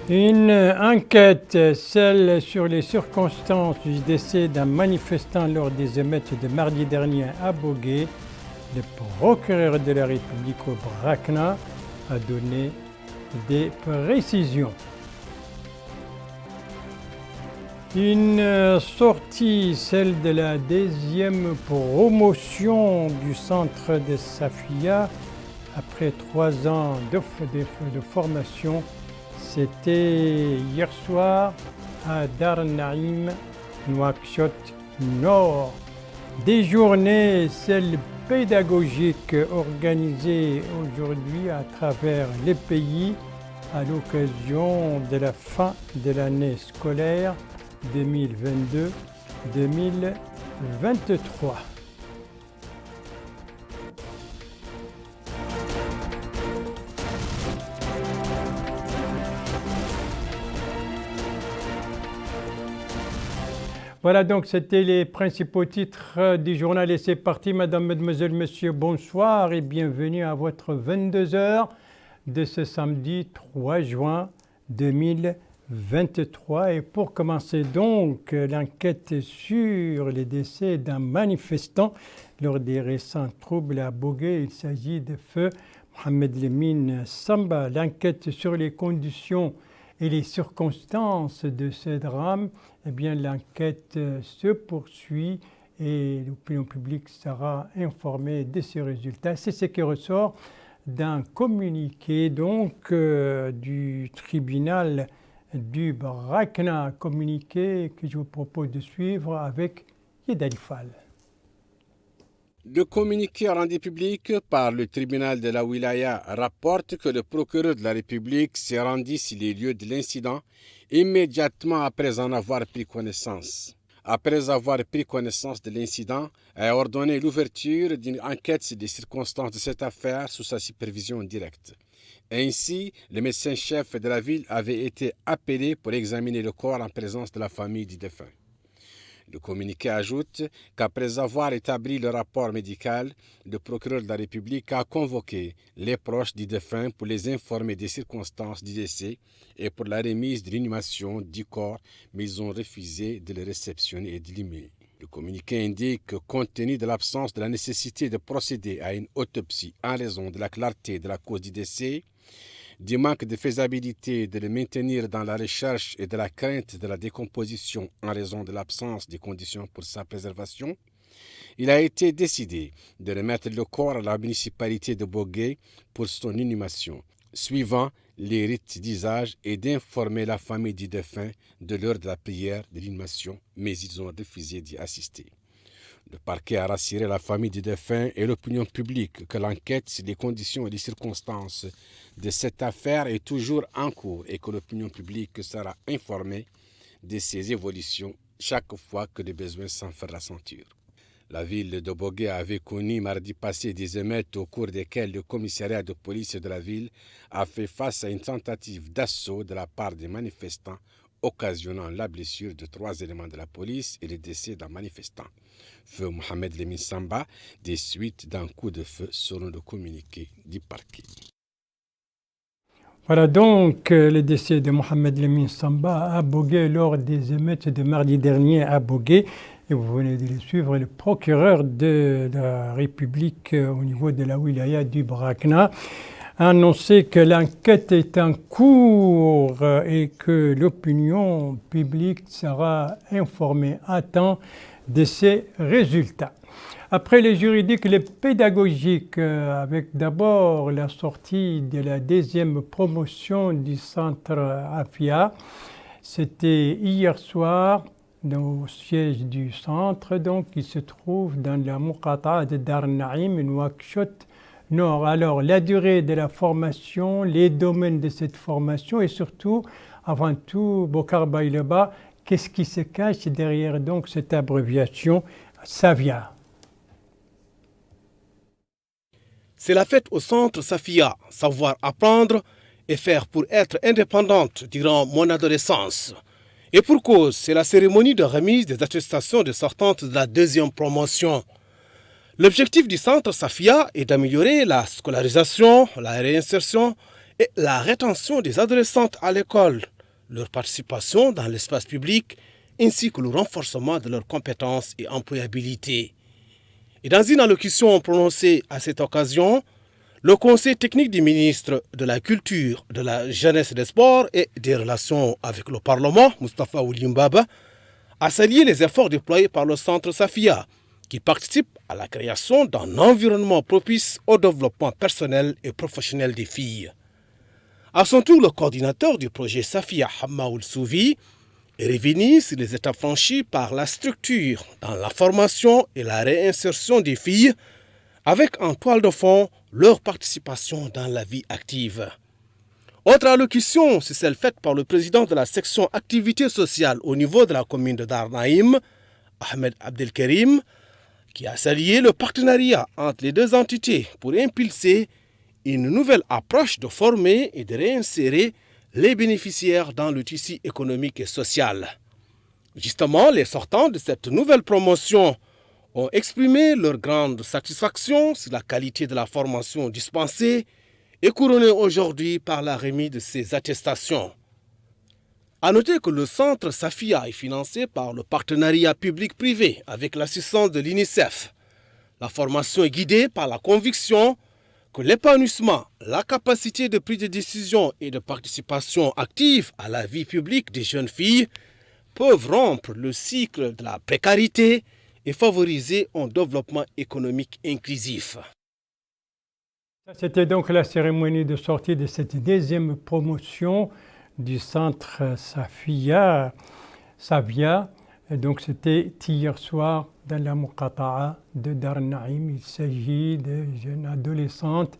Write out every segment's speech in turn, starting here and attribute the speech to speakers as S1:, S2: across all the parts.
S1: Une enquête, celle sur les circonstances du décès d'un manifestant lors des émeutes de mardi dernier à Bogué, le procureur de la République au Brakna a donné des précisions. Une sortie, celle de la deuxième promotion du centre de Safia, après 3 ans de formation. C'était hier soir à Dar Naïm, Nouakchott Nord. Des journées, celles pédagogiques organisées aujourd'hui à travers les pays à l'occasion de la fin de l'année scolaire 2022-2023. Voilà, donc c'était les principaux titres du journal et c'est parti. Madame, mademoiselle, monsieur, bonsoir et bienvenue à votre 22h de ce samedi 3 juin 2023. Et pour commencer donc l'enquête sur les décès d'un manifestant lors des récents troubles à Bogué, il s'agit de feu Mohamed Lemine Samba. L'enquête sur les conditions et les circonstances de ce drame, eh bien l'enquête se poursuit et l'opinion publique sera informée de ces résultats. C'est ce qui ressort d'un communiqué donc du tribunal du Brakna, communiqué que je vous propose de suivre avec Yedali Fall.
S2: Le communiqué rendu public par le tribunal de la Wilaya rapporte que le procureur de la République s'est rendu sur les lieux de l'incident immédiatement après en avoir pris connaissance. Après avoir pris connaissance de l'incident, a ordonné l'ouverture d'une enquête sur les circonstances de cette affaire sous sa supervision directe. Ainsi, le médecin-chef de la ville avait été appelé pour examiner le corps en présence de la famille du défunt. Le communiqué ajoute qu'après avoir établi le rapport médical, le procureur de la République a convoqué les proches du défunt pour les informer des circonstances du décès et pour la remise de l'inhumation du corps, mais ils ont refusé de le réceptionner et de l'inhumer. Le communiqué indique que compte tenu de l'absence de la nécessité de procéder à une autopsie en raison de la clarté de la cause du décès, du manque de faisabilité de le maintenir dans la recherche et de la crainte de la décomposition en raison de l'absence des conditions pour sa préservation, il a été décidé de remettre le corps à la municipalité de Bogué pour son inhumation, suivant les rites d'usage et d'informer la famille du défunt de l'heure de la prière de l'inhumation, mais ils ont refusé d'y assister. Le parquet a rassuré la famille du défunt et l'opinion publique que l'enquête sur les conditions et les circonstances de cette affaire est toujours en cours et que l'opinion publique sera informée de ces évolutions chaque fois que le besoin s'en fera sentir. La ville de Bogué avait connu mardi passé des émeutes au cours desquelles le commissariat de police de la ville a fait face à une tentative d'assaut de la part des manifestants, occasionnant la blessure de 3 éléments de la police et le décès d'un manifestant. Feu Mohamed Lemine Samba, des suites d'un coup de feu selon le communiqué du parquet.
S1: Voilà donc le décès de Mohamed Lemine Samba à Bogué lors des émeutes de mardi dernier à Bogué. Et vous venez de le suivre, le procureur de la République au niveau de la wilaya du Brakna a annoncé que l'enquête est en cours et que l'opinion publique sera informée à temps de ces résultats. Après les juridiques, les pédagogiques, avec d'abord la sortie de la deuxième promotion du centre AFIA, c'était hier soir au siège du centre, donc qui se trouve dans la Muqata'a de Dar Naïm, Nouakchott Nord. Alors, la durée de la formation, les domaines de cette formation et surtout, avant tout, Bokar Baïleba, qu'est-ce qui se cache derrière donc cette abréviation SAVIA?
S3: C'est la fête au centre Safia, savoir apprendre et faire pour être indépendante durant mon adolescence. Et pour cause, c'est la cérémonie de remise des attestations de sortantes de la deuxième promotion. L'objectif du centre Safia est d'améliorer la scolarisation, la réinsertion et la rétention des adolescentes à l'école. leur participation dans l'espace public ainsi que le renforcement de leurs compétences et employabilité. Et dans une allocution prononcée à cette occasion, le Conseil technique du ministre de la Culture, de la Jeunesse et des Sports et des Relations avec le Parlement, Moustapha Oulimbaba, a salué les efforts déployés par le Centre Safia, qui participe à la création d'un environnement propice au développement personnel et professionnel des filles. À son tour, le coordinateur du projet Safia, Hammaoul Souvi, est revenu sur les étapes franchies par la structure dans la formation et la réinsertion des filles, avec en toile de fond leur participation dans la vie active. Autre allocution, c'est celle faite par le président de la section activités sociales au niveau de la commune de Darnaïm, Ahmed Abdelkerim, qui a salué le partenariat entre les deux entités pour impulser une nouvelle approche de former et de réinsérer les bénéficiaires dans le tissu économique et social. Justement, les sortants de cette nouvelle promotion ont exprimé leur grande satisfaction sur la qualité de la formation dispensée et couronnée aujourd'hui par la remise de ces attestations. A noter que le centre Safia est financé par le partenariat public-privé avec l'assistance de l'UNICEF. La formation est guidée par la conviction que l'épanouissement, la capacité de prise de décision et de participation active à la vie publique des jeunes filles peuvent rompre le cycle de la précarité et favoriser un développement économique inclusif.
S1: C'était donc la cérémonie de sortie de cette deuxième promotion du centre Safia. Et donc c'était hier soir dans la Muqata'a de Darnaïm. Il s'agit de jeunes adolescentes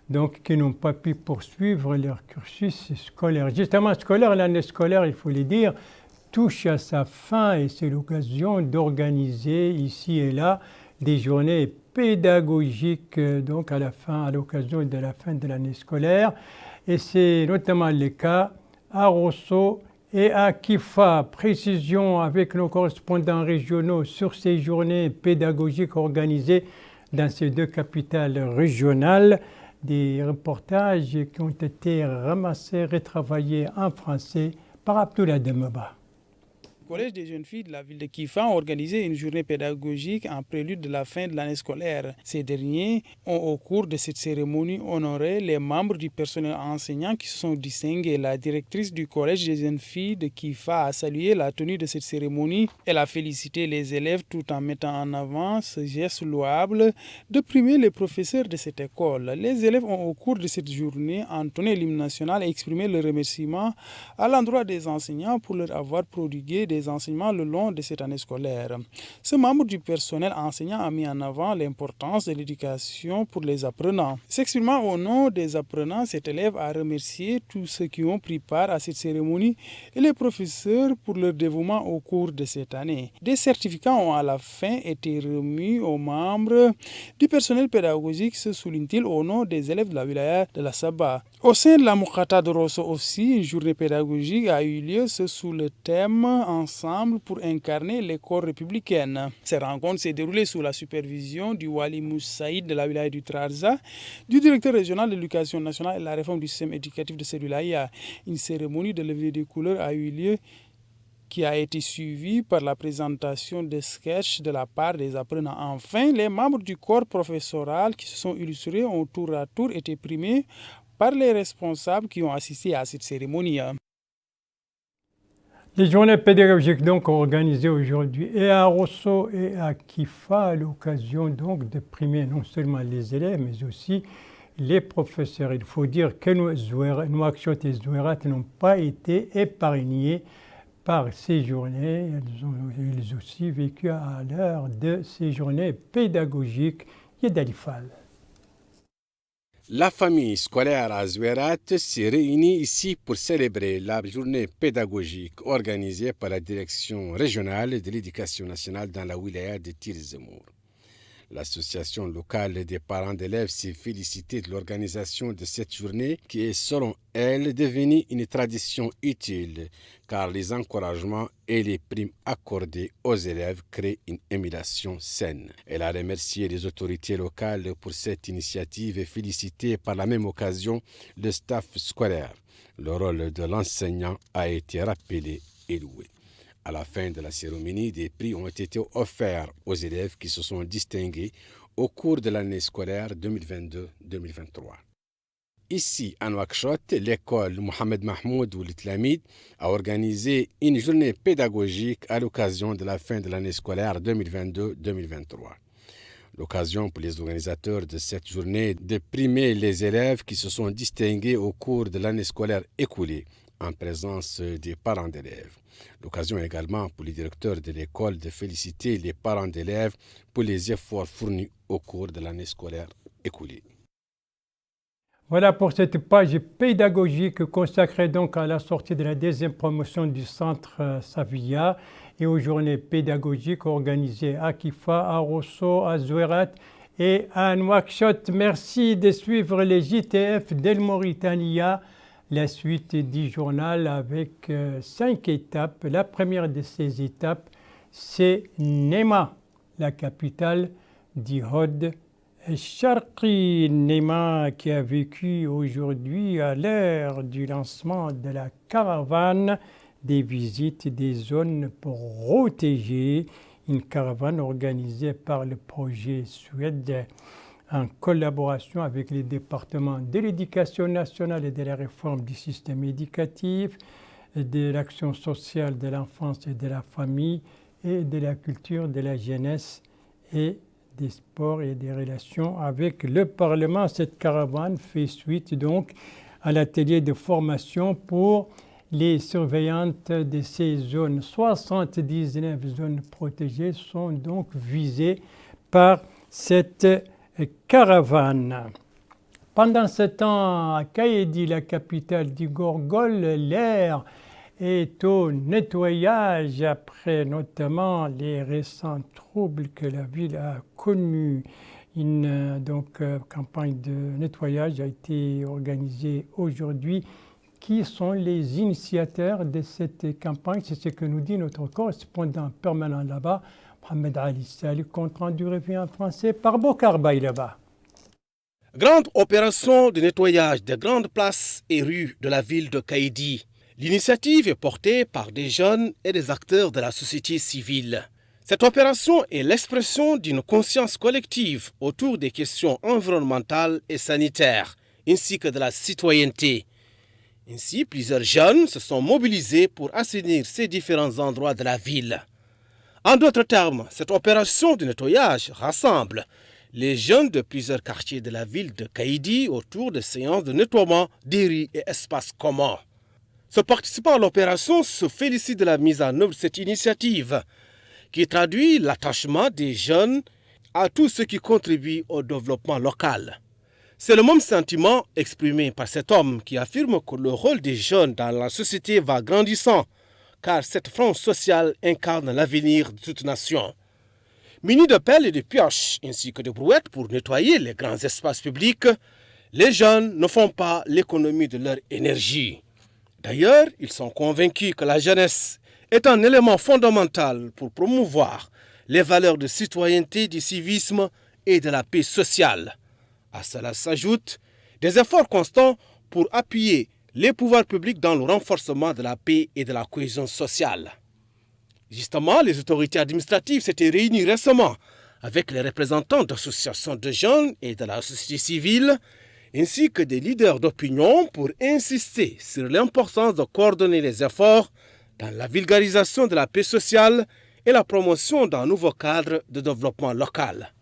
S1: donc, qui n'ont pas pu poursuivre leur cursus scolaire. Justement, l'année scolaire, il faut le dire, touche à sa fin et c'est l'occasion d'organiser ici et là des journées pédagogiques donc à l'occasion de la fin de l'année scolaire. Et c'est notamment le cas à Rosso et à Kifa. Précision avec nos correspondants régionaux sur ces journées pédagogiques organisées dans ces deux capitales régionales. Des reportages qui ont été ramassés, retravaillés en français par Abdoulaye Demeba.
S4: Le Collège des jeunes filles de la ville de Kifa a organisé une journée pédagogique en prélude de la fin de l'année scolaire. Ces derniers ont, au cours de cette cérémonie, honoré les membres du personnel enseignant qui se sont distingués. La directrice du Collège des jeunes filles de Kifa a salué la tenue de cette cérémonie. Elle a félicité les élèves tout en mettant en avant ce geste louable de primer les professeurs de cette école. Les élèves ont, au cours de cette journée, entonné l'hymne national et exprimé le remerciement à l'endroit des enseignants pour leur avoir prodigué des enseignements le long de cette année scolaire. Ce membre du personnel enseignant a mis en avant l'importance de l'éducation pour les apprenants. S'exprimant au nom des apprenants, cet élève a remercié tous ceux qui ont pris part à cette cérémonie et les professeurs pour leur dévouement au cours de cette année. Des certificats ont à la fin été remis aux membres du personnel pédagogique, se souligne-t-il au nom des élèves de la wilaya de la Saba. Au sein de la Muqata'a de Rosso aussi, une journée pédagogique a eu lieu sous le thème Ensemble pour incarner l'école républicaine. Cette rencontre s'est déroulée sous la supervision du Wali Moussaïd de la wilaya du Trarza, du directeur régional de l'éducation nationale et de la réforme du système éducatif de cette wilaya. Une cérémonie de levée des couleurs a eu lieu qui a été suivie par la présentation de sketchs de la part des apprenants. Enfin, les membres du corps professoral qui se sont illustrés ont tour à tour été primés par les responsables qui ont assisté à cette cérémonie.
S1: Les journées pédagogiques donc organisées aujourd'hui et à Rosso et à Kifa à l'occasion donc de primer non seulement les élèves mais aussi les professeurs. Il faut dire que nos actions et Zouerat n'ont pas été épargnées par ces journées. Ils ont aussi vécu à l'heure de ces journées pédagogiques. Yedalifal.
S2: La famille scolaire à Zouerat s'est réunie ici pour célébrer la journée pédagogique organisée par la direction régionale de l'éducation nationale dans la wilaya de Tir Zemour. L'association locale des parents d'élèves s'est félicitée de l'organisation de cette journée qui est, selon elle, devenue une tradition utile car les encouragements et les primes accordées aux élèves créent une émulation saine. Elle a remercié les autorités locales pour cette initiative et félicité par la même occasion le staff scolaire. Le rôle de l'enseignant a été rappelé et loué. À la fin de la cérémonie, des prix ont été offerts aux élèves qui se sont distingués au cours de l'année scolaire 2022-2023. Ici, à Nouakchott, l'école Mohamed Mahmoud Ould Tlamid a organisé une journée pédagogique à l'occasion de la fin de l'année scolaire 2022-2023. L'occasion pour les organisateurs de cette journée de primer les élèves qui se sont distingués au cours de l'année scolaire écoulée en présence des parents d'élèves. L'occasion également pour les directeurs de l'école de féliciter les parents d'élèves pour les efforts fournis au cours de l'année scolaire écoulée.
S1: Voilà pour cette page pédagogique consacrée donc à la sortie de la deuxième promotion du centre Safia et aux journées pédagogiques organisées à Kifa, à Rosso, à Zouerat et à Nouakchott. Merci de suivre les JTF d'El Mauritania. La suite du journal avec 5 étapes. La première de ces étapes, c'est Nema, la capitale du Hod Sharqi. Nema qui a vécu aujourd'hui à l'heure du lancement de la caravane des visites des zones protégées, une caravane organisée par le projet Suède en collaboration avec les départements de l'éducation nationale et de la réforme du système éducatif, de l'action sociale de l'enfance et de la famille et de la culture de la jeunesse et des sports et des relations avec le Parlement. Cette caravane fait suite donc à l'atelier de formation pour les surveillantes de ces zones. 79 zones protégées sont donc visées par cette caravane. Pendant ce temps, à Kaïdi, la capitale du Gorgol, l'air est au nettoyage après notamment les récents troubles que la ville a connus. Une campagne de nettoyage a été organisée aujourd'hui. Qui sont les initiateurs de cette campagne? C'est ce que nous dit notre correspondant permanent là-bas, Mohamed Ali Salih, compte rendu revient en français par Bokar Baïlaba.
S3: Grande opération de nettoyage des grandes places et rues de la ville de Kaïdi. L'initiative est portée par des jeunes et des acteurs de la société civile. Cette opération est l'expression d'une conscience collective autour des questions environnementales et sanitaires, ainsi que de la citoyenneté. Ainsi, plusieurs jeunes se sont mobilisés pour assainir ces différents endroits de la ville. En d'autres termes, cette opération de nettoyage rassemble les jeunes de plusieurs quartiers de la ville de Kaïdi autour de séances de nettoiement des rues et espaces communs. Ce participant à l'opération se félicite de la mise en œuvre de cette initiative qui traduit l'attachement des jeunes à tout ce qui contribue au développement local. C'est le même sentiment exprimé par cet homme qui affirme que le rôle des jeunes dans la société va grandissant, car cette frange sociale incarne l'avenir de toute nation. Munis de pelles et de pioches, ainsi que de brouettes pour nettoyer les grands espaces publics, les jeunes ne font pas l'économie de leur énergie. D'ailleurs, ils sont convaincus que la jeunesse est un élément fondamental pour promouvoir les valeurs de citoyenneté, du civisme et de la paix sociale. À cela s'ajoutent des efforts constants pour appuyer les pouvoirs publics dans le renforcement de la paix et de la cohésion sociale. Justement, les autorités administratives s'étaient réunies récemment avec les représentants d'associations de jeunes et de la société civile, ainsi que des leaders d'opinion pour insister sur l'importance de coordonner les efforts dans la vulgarisation de la paix sociale et la promotion d'un nouveau cadre de développement local.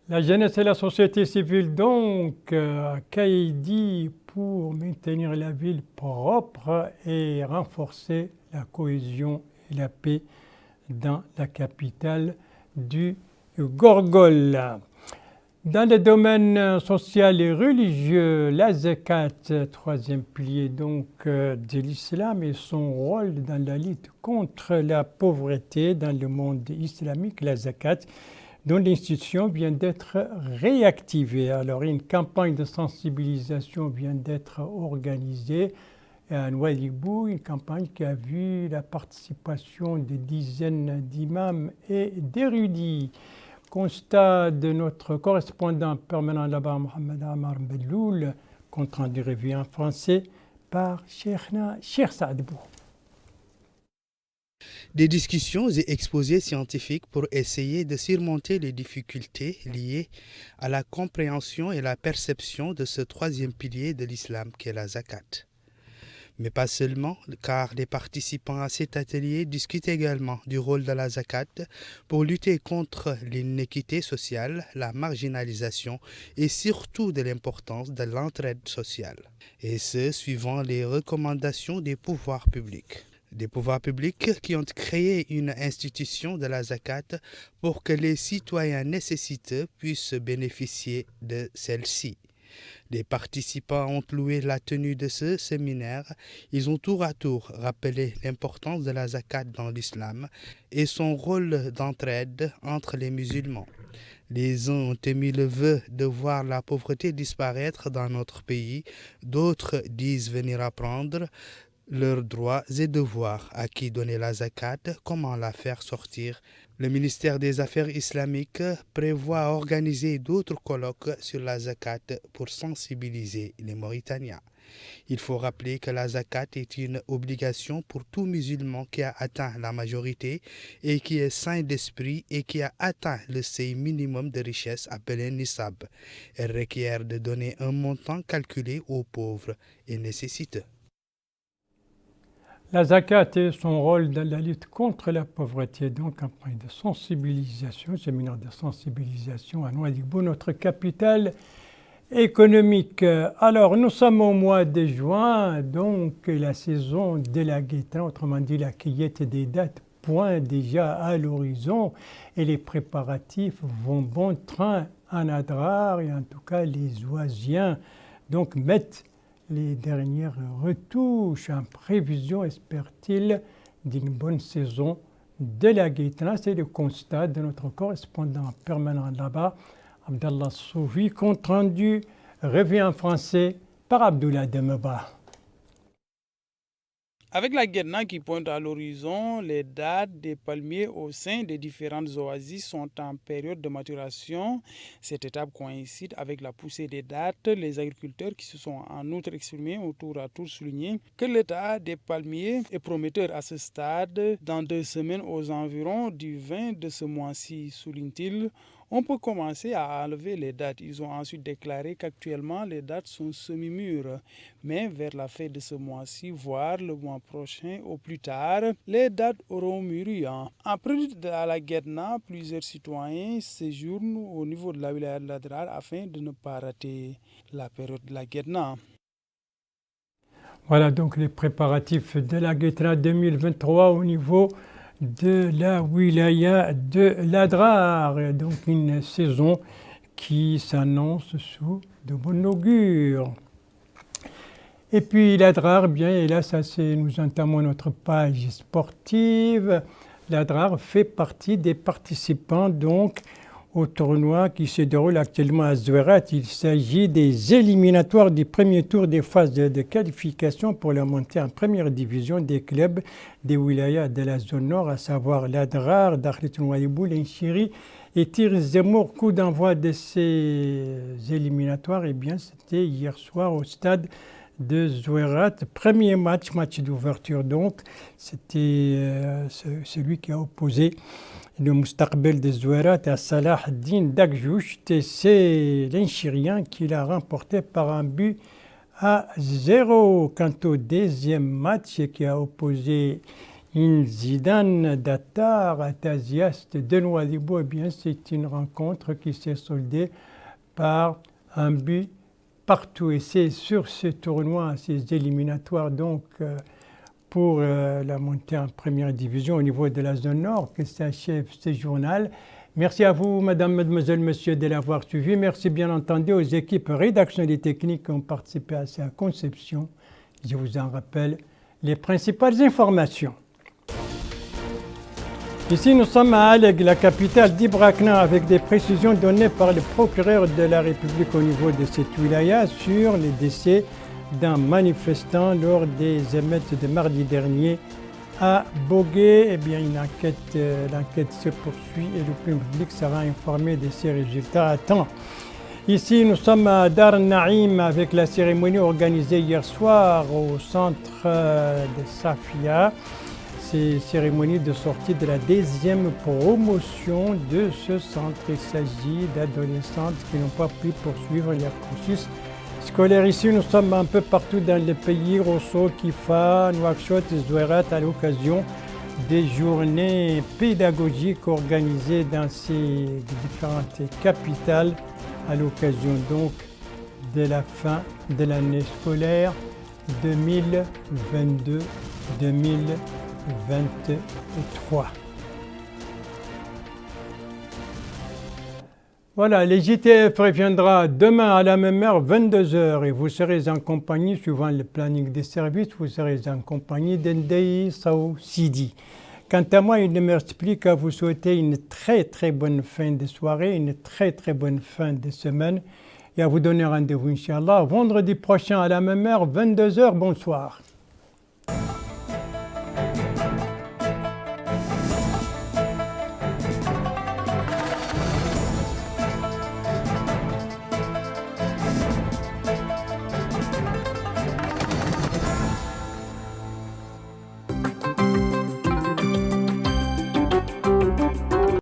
S1: La jeunesse et la société civile donc à Kaïdi pour maintenir la ville propre et renforcer la cohésion et la paix dans la capitale du Gorgol. Dans le domaine social et religieux, la zakat, troisième pilier donc de l'islam, et son rôle dans la lutte contre la pauvreté dans le monde islamique, la zakat dont l'institution vient d'être réactivée. Alors, une campagne de sensibilisation vient d'être organisée à Nouadhibou, une campagne qui a vu la participation de dizaines d'imams et d'érudits. Constat de notre correspondant permanent là-bas, Mohamed Amar Belloul, compte rendu revu en français par Cheikh Saadbou.
S5: Des discussions et exposés scientifiques pour essayer de surmonter les difficultés liées à la compréhension et la perception de ce troisième pilier de l'islam qu'est la zakat. Mais pas seulement, car les participants à cet atelier discutent également du rôle de la zakat pour lutter contre l'inéquité sociale, la marginalisation et surtout de l'importance de l'entraide sociale. Et ce, suivant les recommandations des pouvoirs publics. Des pouvoirs publics qui ont créé une institution de la zakat pour que les citoyens nécessiteux puissent bénéficier de celle-ci. Les participants ont loué la tenue de ce séminaire. Ils ont tour à tour rappelé l'importance de la zakat dans l'islam et son rôle d'entraide entre les musulmans. Les uns ont émis le vœu de voir la pauvreté disparaître dans notre pays. D'autres disent venir apprendre leurs droits et devoirs, à qui donner la zakat, comment la faire sortir. Le ministère des Affaires islamiques prévoit organiser d'autres colloques sur la zakat pour sensibiliser les Mauritaniens. Il faut rappeler que la zakat est une obligation pour tout musulman qui a atteint la majorité et qui est sain d'esprit et qui a atteint le seuil minimum de richesse appelé nisab. Elle requiert de donner un montant calculé aux pauvres et nécessiteux.
S1: La zakat et son rôle dans la lutte contre la pauvreté, donc campagne de sensibilisation, séminaire de sensibilisation à Nouadhibou, notre capitale économique. Alors, nous sommes au mois de juin, donc la saison de la guétin, autrement dit la cueillette des dattes, pointe déjà à l'horizon et les préparatifs vont bon train en Adrar et en tout cas les Oisiens donc mettent les dernières retouches en prévision, espère-t-il, d'une bonne saison de la guétin. C'est le constat de notre correspondant permanent là-bas, Abdallah Soufi, compte rendu revu en français par Abdoulaye Demeba.
S4: Avec la guédna qui pointe à l'horizon, les dattes des palmiers au sein des différentes oasis sont en période de maturation. Cette étape coïncide avec la poussée des dattes. Les agriculteurs qui se sont en outre exprimés ont tour à tour souligné que l'état des palmiers est prometteur à ce stade. Dans 2 semaines aux environs du 20 de ce mois-ci, souligne-t-il, on peut commencer à enlever les dattes. Ils ont ensuite déclaré qu'actuellement les dattes sont semi-mûres. Mais vers la fin de ce mois-ci, voire le mois prochain au plus tard, les dattes auront mûri. En prélude à la guédna, plusieurs citoyens séjournent au niveau de la wilaya de l'Adrar afin de ne pas rater la période de la guédna.
S1: Voilà donc les préparatifs de la guédna 2023 au niveau de la wilaya de l'Adrar, donc une saison qui s'annonce sous de bon augure. Et puis l'Adrar, bien, et là nous entamons notre page sportive. L'Adrar fait partie des participants donc au tournoi qui se déroule actuellement à Zouerat. Il s'agit des éliminatoires du premier tour des phases de qualification pour la montée en première division des clubs des wilayas de la zone nord, à savoir l'Adrar, Dakhlet Nouadhibou, l'Inchiri et Tir Zemour. Coup d'envoi de ces éliminatoires, eh bien, c'était hier soir au stade de Zouerat. Premier match d'ouverture donc, c'était celui qui a opposé le Moustaqbel de Zouerat à Salah Din Dagjouch. C'est l'Inchirien qui l'a remporté par un but à 0. Quant au deuxième match qui a opposé Zidane Datar à Taziast de Nouadhibou, eh bien, c'est une rencontre qui s'est soldée par un but partout. Et c'est sur ce tournoi, ces éliminatoires donc pour la montée en première division au niveau de la zone nord que s'achève ce journal. Merci à vous, madame, mademoiselle, monsieur, de l'avoir suivi. Merci bien entendu aux équipes rédactionnelles et techniques qui ont participé à sa conception. Je vous en rappelle les principales informations. Ici, nous sommes à Aleg, la capitale d'Ibrakna, avec des précisions données par le procureur de la République au niveau de cette wilaya sur les décès d'un manifestant lors des émeutes de mardi dernier à Bogué. Eh bien, l'enquête se poursuit et l'opinion publique sera informée de ces résultats à temps. Ici, nous sommes à Dar Naïm avec la cérémonie organisée hier soir au centre de Safia. C'est cérémonie de sortie de la deuxième promotion de ce centre. Il s'agit d'adolescentes qui n'ont pas pu poursuivre leur cursus scolaire. Ici, nous sommes un peu partout dans le pays, Rosso, Kifa, Nouakchott, Zouerat, à l'occasion des journées pédagogiques organisées dans ces différentes capitales, à l'occasion donc de la fin de l'année scolaire 2022-2023. Voilà, les JTF reviendra demain à la même heure, 22h, et vous serez en compagnie, suivant le planning des services, vous serez en compagnie d'Ndei Sao Sidi. Quant à moi, il ne me reste plus qu'à vous souhaiter une très très bonne fin de soirée, une très très bonne fin de semaine, et à vous donner rendez-vous, Inch'Allah, vendredi prochain à la même heure, 22h. Bonsoir.